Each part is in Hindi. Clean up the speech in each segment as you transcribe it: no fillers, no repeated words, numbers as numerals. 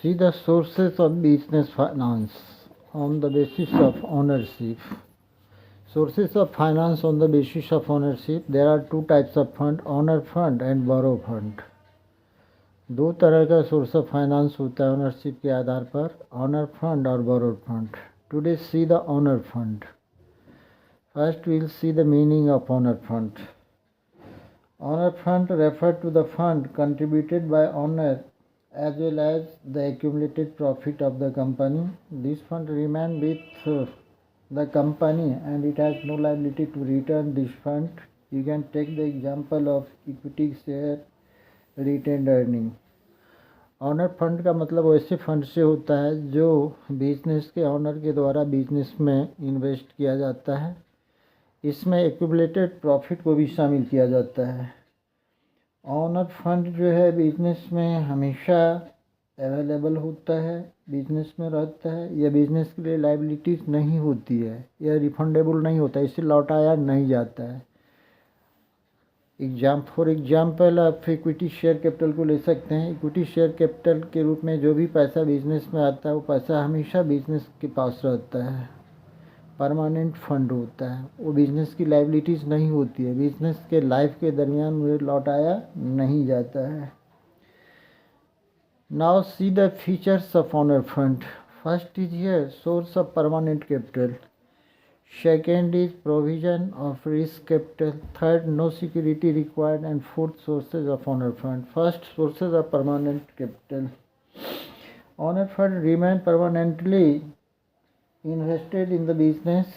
See the sources of business finance on the basis of ownership. Sources of finance on the basis of ownership. There are two types of fund, owner fund and borrow fund. दो तरह का सोर्स ऑफ फाइनेंस होता है ओनरशिप के आधार पर, ऑनर फंड और borrowed fund. Today see the owner fund. First will see the meaning of owner fund. Honor fund refer to the fund contributed by owner as well as the accumulated profit of the company. This fund remain with the company and it has no liability to return this fund. You can take the example of equity share retained earning. Owner fund का मतलब वैसे फंड से होता है जो बिजनेस के ऑनर के द्वारा बिजनेस में इन्वेस्ट किया जाता है. इसमें एक्यूमुलेटेड प्रॉफिट को भी शामिल किया जाता है. ऑनर फंड जो है बिजनेस में हमेशा अवेलेबल होता है, बिजनेस में रहता है. यह बिजनेस के लिए लाइबिलिटीज़ नहीं होती है, यह रिफंडेबल नहीं होता, इससे लौटाया नहीं जाता है. फॉर एग्जाम्पल आप इक्विटी शेयर कैपिटल को ले सकते हैं. इक्विटी शेयर कैपिटल के रूप में जो भी पैसा बिजनेस में आता है वो पैसा हमेशा बिजनेस के पास रहता है, परमानेंट फंड होता है. वो बिजनेस की लाइबिलिटीज़ नहीं होती है, बिजनेस के लाइफ के दरमियान मुझे लौटाया नहीं जाता है. Now see the features of owner fund. First is here source of permanent capital. Second is provision of risk capital. Third no security required and fourth sources of owner fund. First sources of permanent capital. Owner fund remain permanently invested in the business.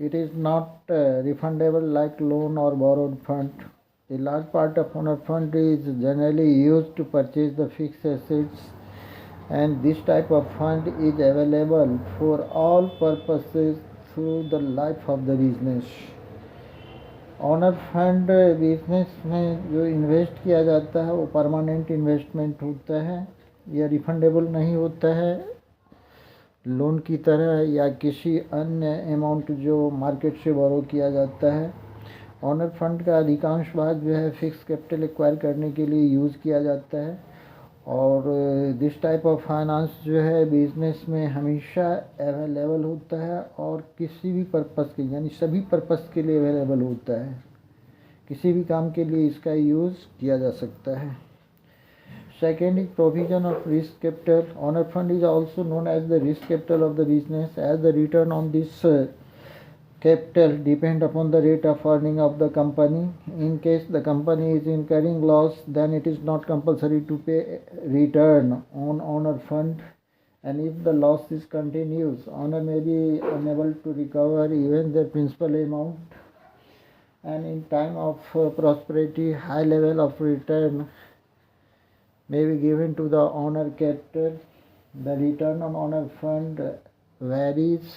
It is not refundable like loan or borrowed fund. A large part of owner fund is generally used to purchase the fixed assets, and this type of fund is available for all purposes through the life of the business. Owner fund business में जो इन्वेस्ट किया जाता है वो परमानेंट इन्वेस्टमेंट होता है, यह रिफंडेबल नहीं होता है लोन की तरह या किसी अन्य अमाउंट जो मार्केट से बोरो किया जाता है. ऑनर फंड का अधिकांश भाग जो है फिक्स कैपिटल एक्वायर करने के लिए यूज़ किया जाता है, और दिस टाइप ऑफ फाइनेंस जो है बिजनेस में हमेशा अवेलेबल होता है और किसी भी पर्पस के यानी सभी पर्पस के लिए अवेलेबल होता है. किसी भी काम के लिए इसका यूज़ किया जा सकता है. Second is provision of risk capital. Honor fund is also known as the risk capital of the business, as the return on this capital depend upon the rate of earning of the company. In case the company is incurring loss, then it is not compulsory to pay return on honor fund. And if the loss is continuous, honor may be unable to recover even their principal amount. And in time of prosperity, high level of return may be given to the honor capital. The return on honor fund varies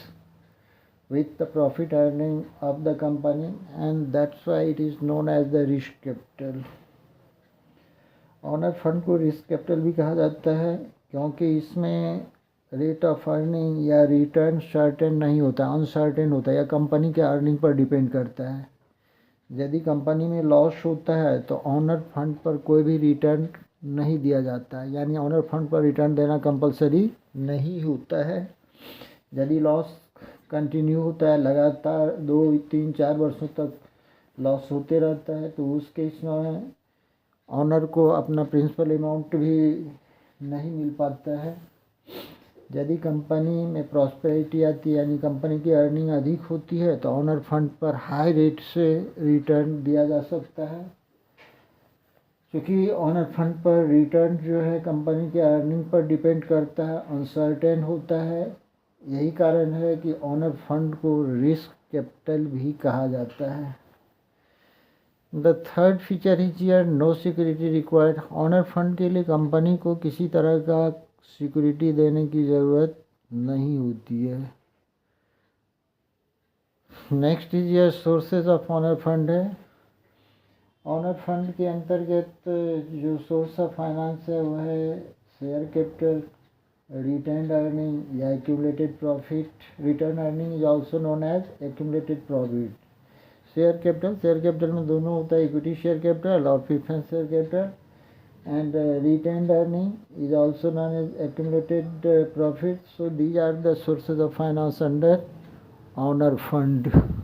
with the profit earning of the company, and that's why it is known as the risk capital. Owner fund को रिस्क कैपिटल भी कहा जाता है क्योंकि इसमें रेट ऑफ अर्निंग या रिटर्न सर्टेन नहीं होता, अनसर्टेन होता है, या कंपनी के अर्निंग पर डिपेंड करता है. यदि कंपनी में लॉस होता है तो ऑनर फंड पर कोई भी रिटर्न नहीं दिया जाता है, यानी ऑनर फंड पर रिटर्न देना कंपलसरी नहीं होता है. यदि लॉस कंटिन्यू होता है, लगातार 2, 3, 4 वर्षों तक लॉस होते रहता है, तो उस केस में ऑनर को अपना प्रिंसिपल अमाउंट भी नहीं मिल पाता है. यदि कंपनी में प्रॉस्पेरिटी आती है यानी कंपनी की अर्निंग अधिक होती है तो ऑनर फंड पर हाई रेट से रिटर्न दिया जा सकता है. क्योंकि ऑनर फंड पर रिटर्न जो है कंपनी के अर्निंग पर डिपेंड करता है, अनसर्टेन होता है. यही कारण है कि ऑनर फंड को रिस्क कैपिटल भी कहा जाता है. The third feature is here no security required. Owner fund के लिए कंपनी को किसी तरह का सिक्योरिटी देने की ज़रूरत नहीं होती है. Next is here sources of owner fund है. ऑनर फंड के अंतर्गत जो सोर्स ऑफ फाइनेंस है वह है शेयर कैपिटल, रिटेन्ड अर्निंग या accumulated profit. Return earning is also known as accumulated profit. Share capital में दोनों होता है, इक्विटी शेयर कैपिटल और preference share capital. and retained earning is also known as accumulated profit. So these are the sources of finance under owner fund.